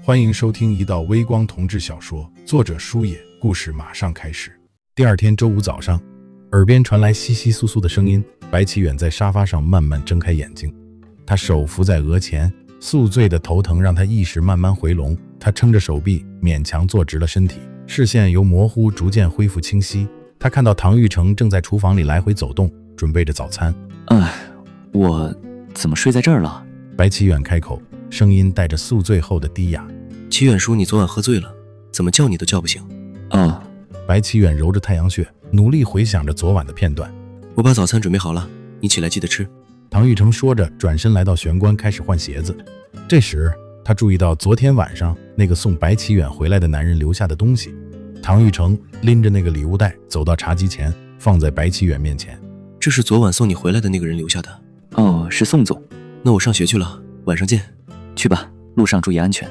欢迎收听一道微光同志小说，作者书野，故事马上开始。第二天周五早上，耳边传来窸窸窣窣的声音，白启远在沙发上慢慢睁开眼睛，他手扶在额前，宿醉的头疼让他意识慢慢回笼，他撑着手臂勉强坐直了身体，视线由模糊逐渐恢复清晰。他看到唐玉成正在厨房里来回走动，准备着早餐。我怎么睡在这儿了？白启远开口，声音带着宿醉后的低哑。齐远叔，你昨晚喝醉了，怎么叫你都叫不醒。白启远揉着太阳穴，努力回想着昨晚的片段。我把早餐准备好了，你起来记得吃。唐玉成说着，转身来到玄关开始换鞋子。这时他注意到昨天晚上那个送白启远回来的男人留下的东西。唐玉成拎着那个礼物袋走到茶几前，放在白启远面前。这是昨晚送你回来的那个人留下的。是宋总。那我上学去了，晚上见。去吧，路上注意安全。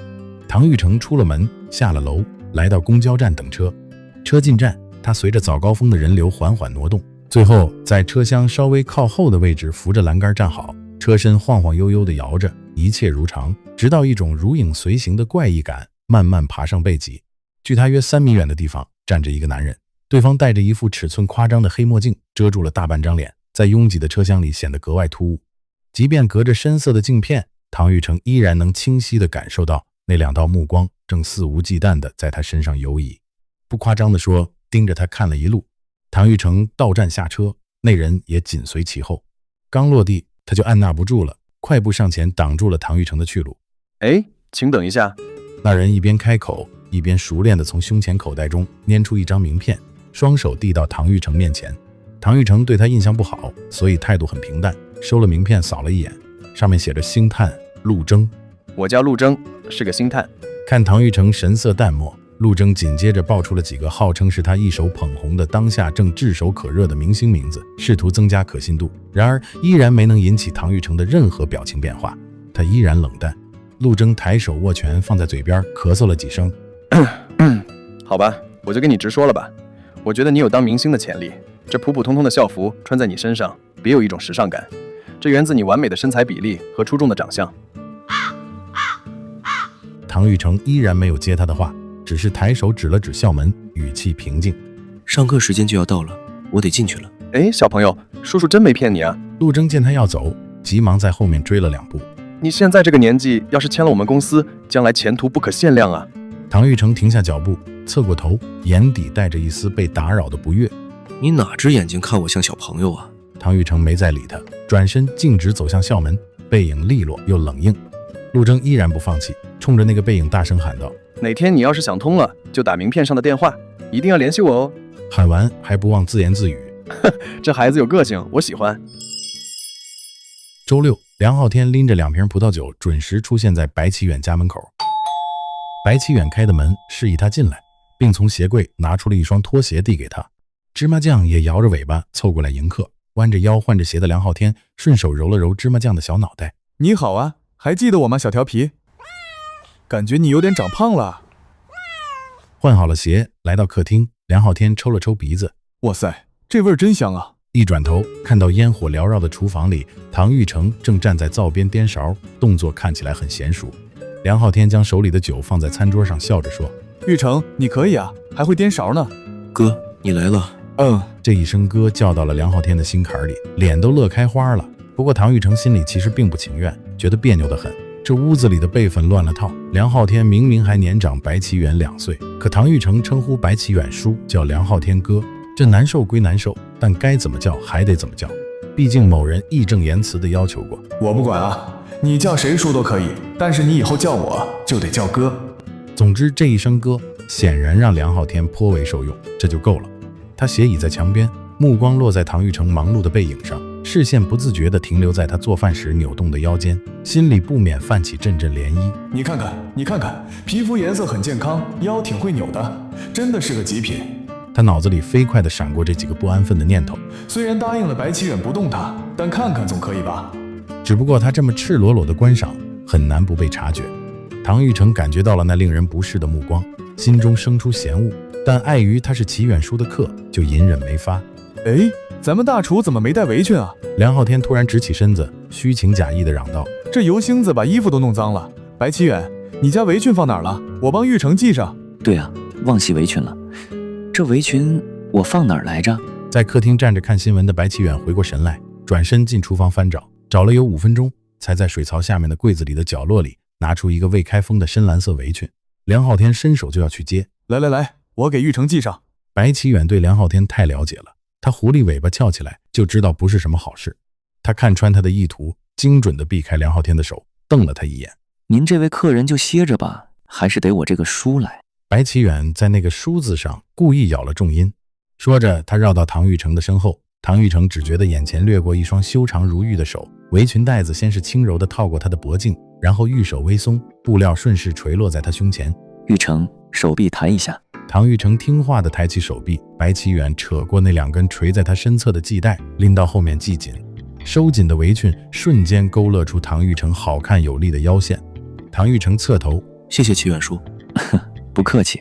唐玉成出了门，下了楼，来到公交站等车。车进站，他随着早高峰的人流缓缓挪动，最后在车厢稍微靠后的位置扶着栏杆站好，车身晃晃悠悠地摇着，一切如常，直到一种如影随形的怪异感慢慢爬上背脊。距他约3米远的地方站着一个男人，对方戴着一副尺寸夸张的黑墨镜，遮住了大半张脸，在拥挤的车厢里显得格外突兀。即便隔着深色的镜片，唐玉成依然能清晰地感受到那2道目光正肆无忌惮地在他身上游移。不夸张地说，盯着他看了一路。唐玉成到站下车，那人也紧随其后。刚落地，他就按捺不住了，快步上前挡住了唐玉成的去路。请等一下。那人一边开口，一边熟练地从胸前口袋中拈出一张名片，双手递到唐玉成面前。唐玉成对他印象不好，所以态度很平淡，收了名片扫了一眼，上面写着星探陆征。我叫陆征，是个星探。看唐玉成神色淡漠，陆征紧接着报出了几个号称是他一手捧红的当下正炙手可热的明星名字，试图增加可信度，然而依然没能引起唐玉成的任何表情变化，他依然冷淡。陆征抬手握拳放在嘴边，咳嗽了几声。好吧，我就跟你直说了吧，我觉得你有当明星的潜力，这普普通通的校服穿在你身上别有一种时尚感，这源自你完美的身材比例和出众的长相。唐玉成依然没有接他的话，只是抬手指了指校门，语气平静。上课时间就要到了，我得进去了。小朋友，叔叔真没骗你啊。陆征见他要走，急忙在后面追了2步。你现在这个年纪，要是签了我们公司，将来前途不可限量啊。唐玉成停下脚步，侧过头，眼底带着一丝被打扰的不悦。你哪只眼睛看我像小朋友啊？唐玉成没再理他，转身径直走向校门，背影利落又冷硬。陆征依然不放弃，冲着那个背影大声喊道：哪天你要是想通了，就打名片上的电话，一定要联系我哦。喊完还不忘自言自语：这孩子有个性，我喜欢。周六，梁浩天拎着2瓶葡萄酒准时出现在白启远家门口。白启远开的门，示意他进来，并从鞋柜拿出了一双拖鞋递给他。芝麻酱也摇着尾巴凑过来迎客，弯着腰换着鞋的梁浩天顺手揉了揉芝麻酱的小脑袋。你好啊，还记得我吗，小调皮？感觉你有点长胖了。换好了鞋，来到客厅，梁浩天抽了抽鼻子。哇塞，这味儿真香啊！一转头看到烟火缭绕的厨房里，唐玉成正站在灶边颠勺，动作看起来很娴熟。梁浩天将手里的酒放在餐桌上，笑着说：玉成，你可以啊，还会颠勺呢。哥，你来了。这一声哥叫到了梁浩天的心坎里，脸都乐开花了。不过唐玉成心里其实并不情愿，觉得别扭得很。这屋子里的辈分乱了套，梁浩天明明还年长白启远2岁，可唐玉成称呼白启远叔，叫梁浩天哥。这难受归难受，但该怎么叫还得怎么叫，毕竟某人义正言辞地要求过。我不管啊，你叫谁叔都可以，但是你以后叫我就得叫哥。总之这一声哥显然让梁浩天颇为受用，这就够了。他斜倚在墙边，目光落在唐玉成忙碌的背影上，视线不自觉地停留在他做饭时扭动的腰间，心里不免泛起阵阵涟漪。你看看，皮肤颜色很健康，腰挺会扭的，真的是个极品。他脑子里飞快地闪过这几个不安分的念头。虽然答应了白启远不动他，但看看总可以吧？只不过他这么赤裸裸的观赏，很难不被察觉。唐玉成感觉到了那令人不适的目光，心中生出嫌恶，但碍于他是齐远叔的客，就隐忍没发。咱们大厨怎么没带围裙啊？梁浩天突然直起身子，虚情假意地嚷道：这油星子把衣服都弄脏了。白启远，你家围裙放哪儿了？我帮玉成系上。对啊，忘系围裙了。这围裙我放哪儿来着？在客厅站着看新闻的白启远回过神来，转身进厨房翻找，找了有5分钟，才在水槽下面的柜子里的角落里拿出一个未开封的深蓝色围裙。梁浩天伸手就要去接，来，我给玉成系上。白启远对梁浩天太了解了，他狐狸尾巴翘起来就知道不是什么好事。他看穿他的意图，精准地避开梁浩天的手，瞪了他一眼。您这位客人就歇着吧，还是得我这个叔来。白启远在那个书字上故意咬了重音，说着他绕到唐玉成的身后。唐玉成只觉得眼前掠过一双修长如玉的手，围裙带子先是轻柔地套过他的脖颈，然后玉手微松，布料顺势垂落在他胸前。玉成，手臂抬一下。唐玉成听话地抬起手臂，白启远扯过那2根垂在他身侧的系带，拎到后面系紧。收紧的围裙瞬间勾勒出唐玉成好看有力的腰线。唐玉成侧头，谢谢启远叔。不客气。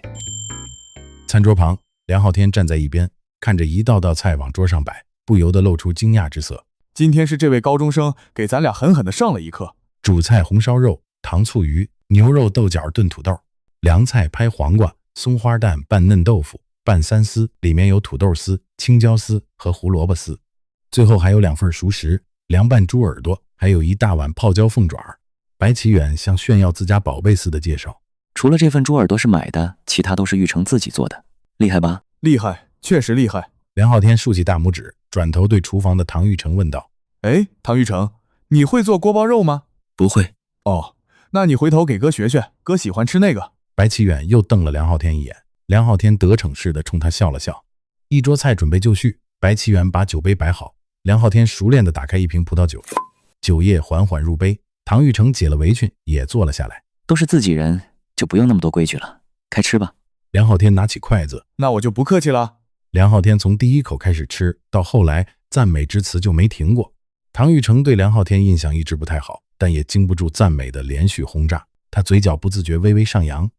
餐桌旁，梁浩天站在一边，看着一道道菜往桌上摆，不由得露出惊讶之色。今天是这位高中生给咱俩狠狠地上了一课。主菜红烧肉、糖醋鱼、牛肉豆角炖土豆，凉菜拍黄瓜、松花蛋拌嫩豆腐，拌3丝，里面有土豆丝、青椒丝和胡萝卜丝。最后还有2份熟食，凉拌猪耳朵，还有一大碗泡椒凤爪。白启远像炫耀自家宝贝似的介绍，除了这份猪耳朵是买的，其他都是玉成自己做的，厉害吧？厉害，确实厉害。梁浩天竖起大拇指，转头对厨房的唐玉成问道：哎，唐玉成，你会做锅包肉吗？不会。哦，那你回头给哥学学，哥喜欢吃那个。白启远又瞪了梁浩天一眼，梁浩天得逞似的冲他笑了笑。一桌菜准备就绪，白启远把酒杯摆好，梁浩天熟练地打开一瓶葡萄酒，酒液缓缓入杯。唐玉成解了围裙，也坐了下来。都是自己人，就不用那么多规矩了，开吃吧。梁浩天拿起筷子，那我就不客气了。梁浩天从第一口开始吃，到后来赞美之词就没停过。唐玉成对梁浩天印象一直不太好，但也经不住赞美的连续轰炸，他嘴角不自觉微微上扬。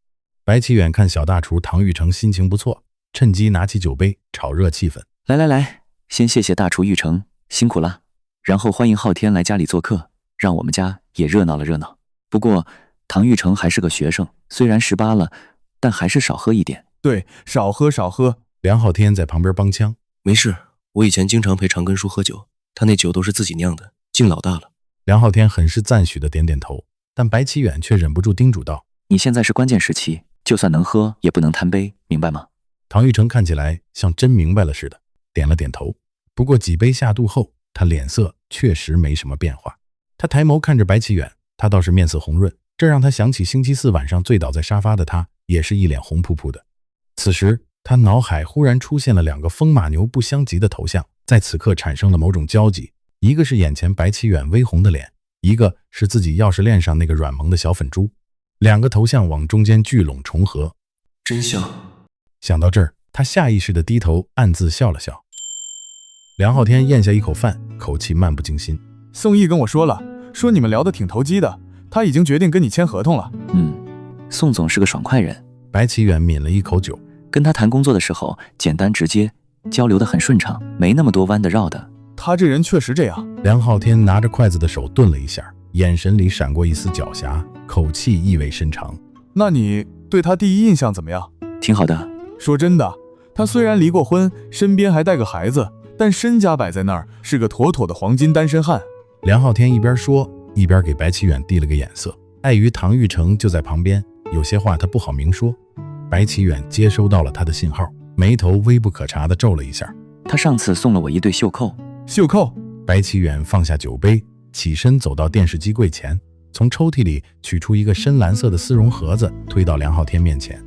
白启远看小大厨唐玉成心情不错，趁机拿起酒杯炒热气氛。来，先谢谢大厨玉成，辛苦了。然后欢迎浩天来家里做客，让我们家也热闹了热闹。不过唐玉成还是个学生，虽然18了，但还是少喝一点。对，少喝。梁浩天在旁边帮腔，没事，我以前经常陪长根叔喝酒，他那酒都是自己酿的，敬老大了。梁浩天很是赞许的点点头，但白启远却忍不住叮嘱道：你现在是关键时期，就算能喝也不能贪杯，明白吗？唐玉成看起来像真明白了似的，点了点头。不过几杯下肚后，他脸色确实没什么变化。他抬眸看着白启远，他倒是面色红润，这让他想起星期4晚上醉倒在沙发的他，也是一脸红扑扑的。此时他脑海忽然出现了2个风马牛不相及的头像，在此刻产生了某种交集，一个是眼前白启远微红的脸，一个是自己钥匙链上那个软萌的小粉珠，2个头像往中间聚拢重合。真像。想到这儿，他下意识地低头暗自笑了笑。梁浩天咽下一口饭，口气漫不经心。宋毅跟我说了，说你们聊得挺投机的，他已经决定跟你签合同了。宋总是个爽快人。白启远抿了一口酒，跟他谈工作的时候简单直接，交流得很顺畅，没那么多弯的绕的。他这人确实这样。梁浩天拿着筷子的手顿了一下，眼神里闪过一丝狡黠，口气意味深长。那你对他第一印象怎么样？挺好的。说真的，他虽然离过婚，身边还带个孩子，但身家摆在那儿，是个妥妥的黄金单身汉。梁浩天一边说，一边给白启远递了个眼色。碍于唐玉成就在旁边，有些话他不好明说。白启远接收到了他的信号，眉头微不可察地皱了一下。他上次送了我一对袖扣。袖扣？白启远放下酒杯，起身走到电视机柜前，从抽屉里取出一个深蓝色的丝绒盒子，推到梁浩天面前。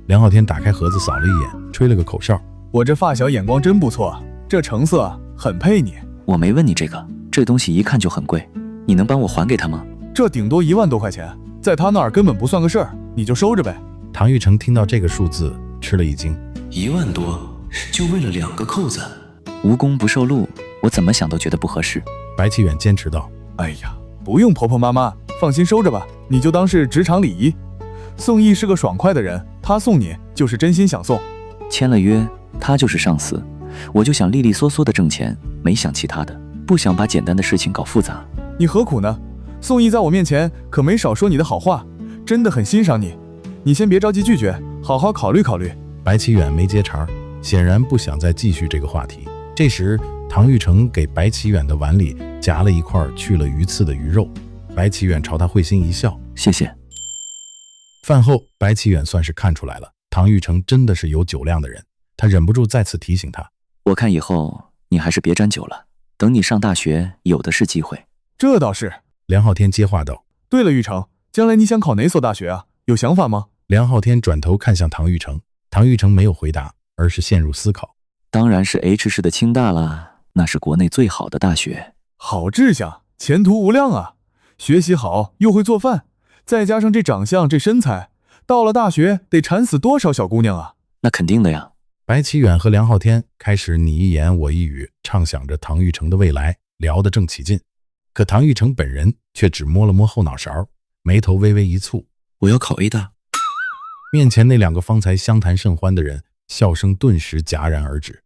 梁浩天打开盒子扫了一眼，吹了个口哨。我这发小眼光真不错，这成色很配你。我没问你这东西一看就很贵，你能帮我还给他吗？这顶多1万多块钱，在他那儿根本不算个事儿，你就收着呗。唐玉成听到这个数字吃了一惊，1万多就为了2个扣子？无功不受禄，我怎么想都觉得不合适。白启远坚持道：哎呀，不用婆婆妈妈，放心收着吧，你就当是职场礼仪。宋毅是个爽快的人，他送你就是真心想送。签了约，他就是上司，我就想利利索索的挣钱，没想其他的，不想把简单的事情搞复杂。你何苦呢？宋毅在我面前可没少说你的好话，真的很欣赏你，你先别着急拒绝，好好考虑考虑。白启远没接茬，显然不想再继续这个话题。这时，唐玉成给白启远的碗里夹了一块去了鱼刺的鱼肉，白启远朝他会心一笑，谢谢。饭后，白启远算是看出来了，唐玉成真的是有酒量的人，他忍不住再次提醒他。我看以后你还是别沾酒了，等你上大学有的是机会。这倒是。梁浩天接话道。对了，玉成，将来你想考哪所大学啊？有想法吗？梁浩天转头看向唐玉成，唐玉成没有回答，而是陷入思考。当然是 H 市的清大啦，那是国内最好的大学。好志向，前途无量啊！学习好又会做饭，再加上这长相这身材，到了大学得馋死多少小姑娘啊！那肯定的呀。白启远和梁浩天开始你一言我一语，畅想着唐玉成的未来，聊得正起劲。可唐玉成本人却只摸了摸后脑勺，眉头微微一蹙。我要考 A 大。面前那两个方才相谈甚欢的人，笑声顿时戛然而止。